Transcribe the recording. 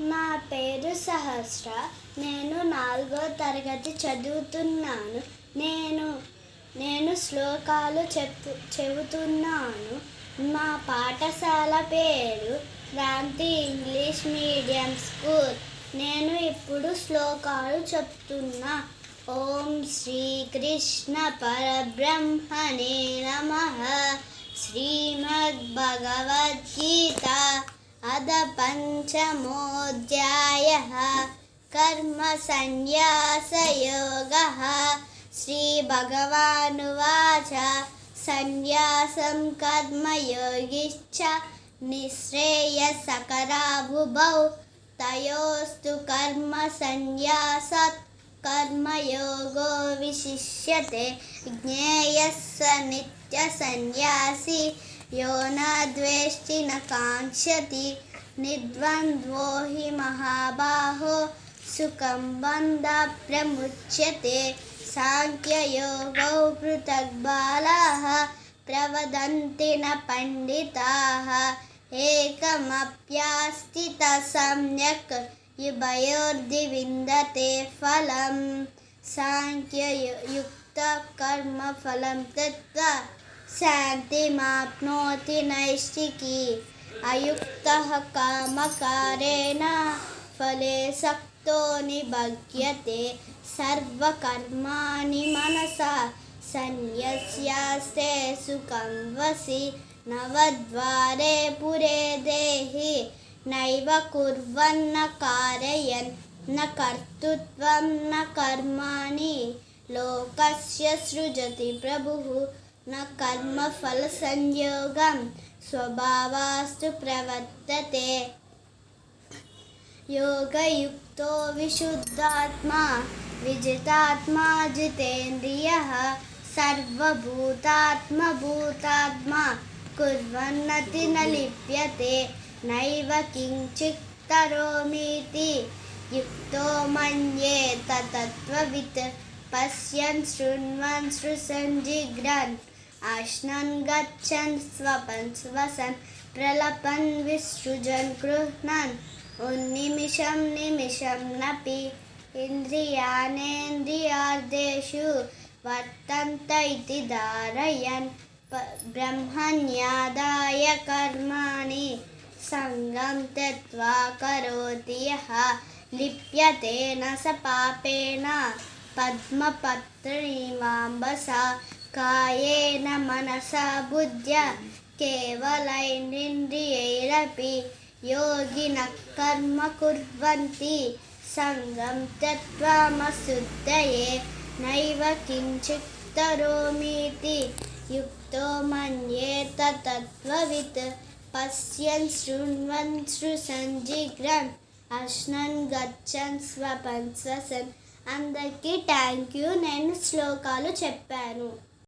నా పేరు సహస్ర. నేను 4వ తరగతి చదువుతున్నాను. నేను శ్లోకాలు చెబుతున్నాను. మా పాఠశాల పేరు క్రాంతి ఇంగ్లీష్ మీడియం స్కూల్. నేను ఇప్పుడు శ్లోకాలు చెప్తున్నా. ఓం శ్రీకృష్ణ పరబ్రహ్మణే నమః. శ్రీమద్భగవద్గీత అథ పంచమోऽధ్యాయः. కర్మ సన్యాసయోగः. శ్రీభగవానువాచ సన్యాసం కర్మయోగిశ్చ నిశ్రేయసకరావుభౌ తయోస్తు కర్మ సన్యాసాత్ కర్మయోగో విశిష్యతే. జ్ఞేయః స నిత్య సన్యాసి యో న ద్వేష్టి న కాంక్షతి. నిర్ద్వంద్వో హి మహాబాహో సుఖం బంధాత్ ప్రముచ్యతే. సాంఖ్యయోగౌ పృథగ్బాలాః ప్రవదంతి న పండితాః. ఏకమప్యాస్థిత సమ్యక్ ఉభయోర్ధి విందతే ఫలం. సాంఖ్యయుక్త కర్మ ఫలం త్యక్త్వా శాంతిమాప్నోతి నైష్ఠికీ. అయుక్తః కామకారేణ ఫలే సక్తో నిబధ్యతే. సర్వకర్మాణి మనసా సన్యస్యాస్తే సుఖం వసి. నవద్వారే పురే దేహి నైవ కుర్వన్న కారయన్. న కర్తృత్వం న కర్మాణి లోకస్య సృజతి ప్రభుః. న కర్మఫల సంయోగం స్వభావాస్తు ప్రవర్తతే. యోగయుక్తో విశుద్ధాత్మా విజితాత్మా జితేంద్రియః. సర్వభూతాత్మభూతాత్మా కుర్వన్నతి న లిప్యతే. నైవ కించిత్ కరోమీతి యుక్తో మన్యేత తత్వవిత్. పశ్యన్ శృణ్వన్ స్పృశన్ జిఘ్రన్ అశ్నన్ గచ్చన్ స్వపన్ శ్వసన్ ప్రలపన్ విసృజన్ గృహ్ణన్. ఉన్నిమిషం నిమిషం నపి ఇంద్రియాణేంద్రియార్థేషు వర్తంత ఇతి ధారయన్. బ్రహ్మణ్యాదాయ కర్మాణి సంగం త్యక్త్వా కరోతి యః లిప్యతే న స పాపేన పద్మపత్రమివాంబసా. కాయేన మనసా బుద్ధ్యా కేవలైరింద్రియైరపి యోగినః కర్మ కుర్వంతి సంగం త్యక్త్వామశుద్ధయే. నైవ కించిత్ కరోమీతి యుక్తో మన్యేత తత్వవిత్. పశ్యన్ శృణ్వన్ స్పృశన్ జిఘ్రన్ అశ్నన్ గచ్చన్ స్వపన్ శ్వసన్. అందరికీ థ్యాంక్ యూ. నేను శ్లోకాలు చెప్పాను.